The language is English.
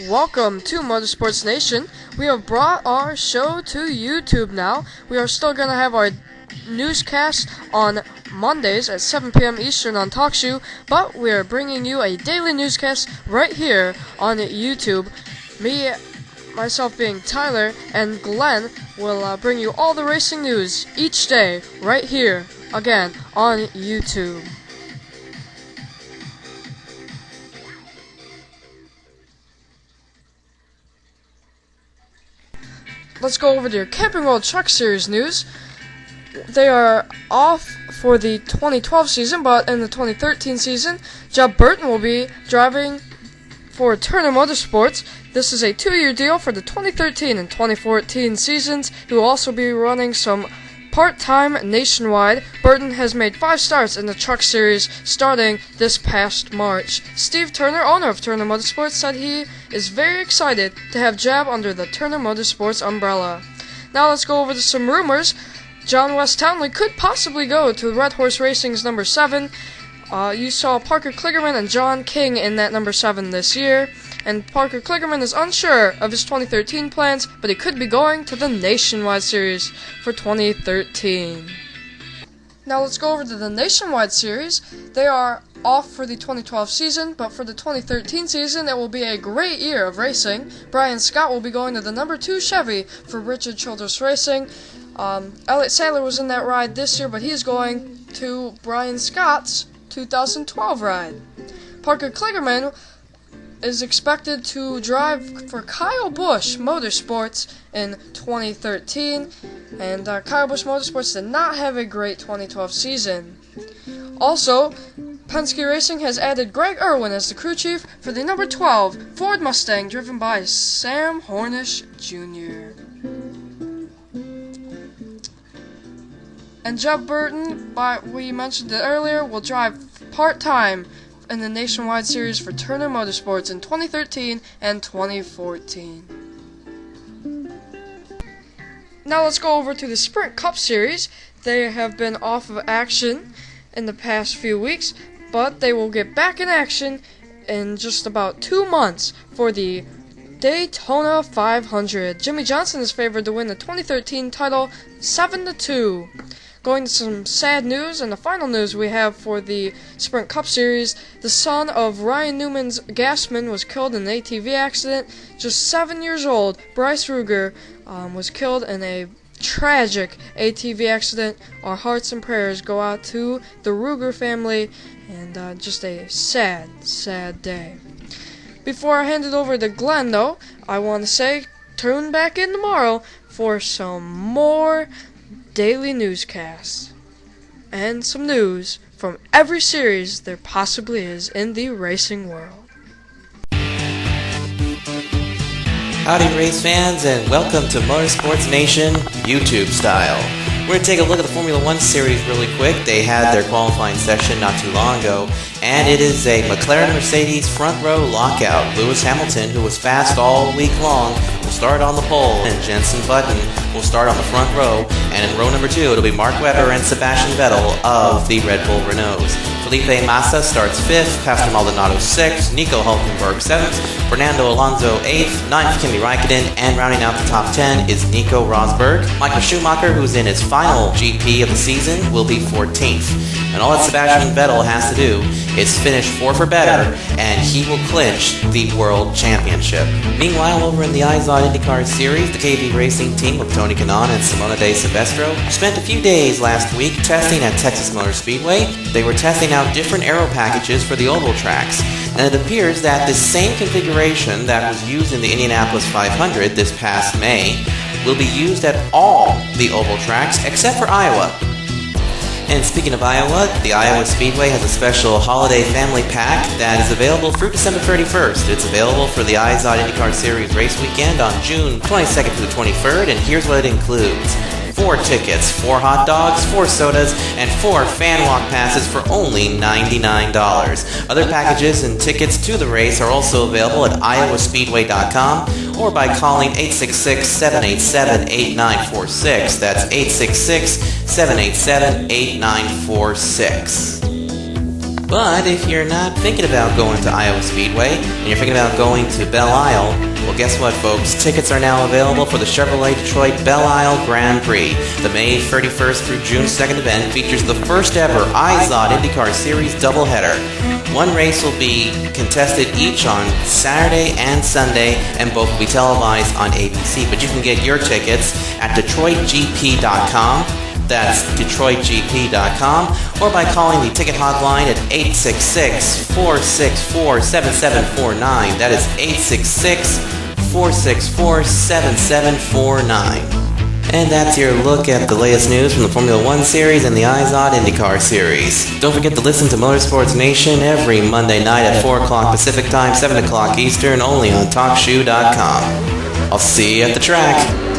Welcome to Motorsports Nation. We have brought our show to YouTube now. We are still going to have our newscast on Mondays at 7 p.m. Eastern on TalkShoe, but we are bringing you a daily newscast right here on YouTube. Me, myself being Tyler, and Glenn will bring you all the racing news each day right here, again, on YouTube. Let's go over to your Camping World Truck Series news. They are off for the 2012 season, but in the 2013 season, Jeb Burton will be driving for Turner Motorsports. This is a 2-year deal for the 2013 and 2014 seasons. He will also be running some part-time nationwide. Burton has made 5 starts in the Truck Series starting this past March. Steve Turner, owner of Turner Motorsports, said he is very excited to have Jeb under the Turner Motorsports umbrella. Now let's go over to some rumors. John West Townley could possibly go to Red Horse Racing's number 7. You saw Parker Kligerman and John King in that number 7 this year. And Parker Kligerman is unsure of his 2013 plans, but he could be going to the Nationwide Series for 2013. Now let's go over to the Nationwide Series. They are off for the 2012 season, but for the 2013 season, it will be a great year of racing. Brian Scott will be going to the number 2 Chevy for Richard Childress Racing. Elliott Sadler was in that ride this year, but he's going to Brian Scott's 2012 ride. Parker Kligerman is expected to drive for Kyle Busch Motorsports in 2013, and Kyle Busch Motorsports did not have a great 2012 season. Also, Penske Racing has added Greg Irwin as the crew chief for the number 12 Ford Mustang driven by Sam Hornish Jr. And Jeb Burton, we mentioned it earlier, will drive part-time in the Nationwide Series for Turner Motorsports in 2013 and 2014. Now let's go over to the Sprint Cup Series. They have been off of action in the past few weeks, but they will get back in action in just about 2 months for the Daytona 500. Jimmy Johnson is favored to win the 2013 title 7-2. Going to some sad news, and the final news we have for the Sprint Cup Series. The son of Ryan Newman's gasman was killed in an ATV accident. Just 7 years old, Bryce Ruger was killed in a tragic ATV accident. Our hearts and prayers go out to the Ruger family, and just a sad, sad day. Before I hand it over to Glenn, though, I want to say tune back in tomorrow for some more daily newscasts and some news from every series there possibly is in the racing world. Howdy race fans, and welcome to Motorsports Nation YouTube style. We're going to take a look at the Formula 1 series really quick. They had their qualifying session not too long ago, and it is a McLaren-Mercedes front row lockout. Lewis Hamilton, who was fast all week long, will start on the pole, and Jenson Button will start on the front row, and in row number 2 it'll be Mark Webber and Sebastian Vettel of the Red Bull Renaults. Felipe Massa starts 5th, Pastor Maldonado 6th, Nico Hulkenberg 7th, Fernando Alonso 8th, 9th Kimi Raikkonen, and rounding out the top 10 is Nico Rosberg. Michael Schumacher, who's in his final GP of the season, will be 14th. And all that Sebastian Vettel has to do is finish 4th or better, and he will clinch the World Championship. Meanwhile, over in the IZOD IndyCar Series, the KB Racing team with Tony Kanaan and Simona De Silvestro spent a few days last week testing at Texas Motor Speedway. They were testing out different aero packages for the oval tracks, and it appears that the same configuration that was used in the Indianapolis 500 this past May will be used at all the oval tracks except for Iowa. And speaking of Iowa, the Iowa Speedway has a special holiday family pack that is available through December 31st. It's available for the IZOD IndyCar Series race weekend on June 22nd through the 23rd, and here's what it includes. 4 tickets, 4 hot dogs, 4 sodas, and 4 fan walk passes for only $99. Other packages and tickets to the race are also available at iowaspeedway.com or by calling 866-787-8946. That's 866-787-8946. But if you're not thinking about going to Iowa Speedway and you're thinking about going to Belle Isle, well, guess what, folks? Tickets are now available for the Chevrolet Detroit Belle Isle Grand Prix. The May 31st through June 2nd event features the first ever IZOD IndyCar Series doubleheader. One race will be contested each on Saturday and Sunday, and both will be televised on ABC. But you can get your tickets at DetroitGP.com. That's DetroitGP.com, or by calling the ticket hotline at 866-464-7749. That is 866-464-7749. And that's your look at the latest news from the Formula One Series and the IZOD IndyCar Series. Don't forget to listen to Motorsports Nation every Monday night at 4 o'clock Pacific Time, 7 o'clock Eastern, only on TalkShoe.com. I'll see you at the track.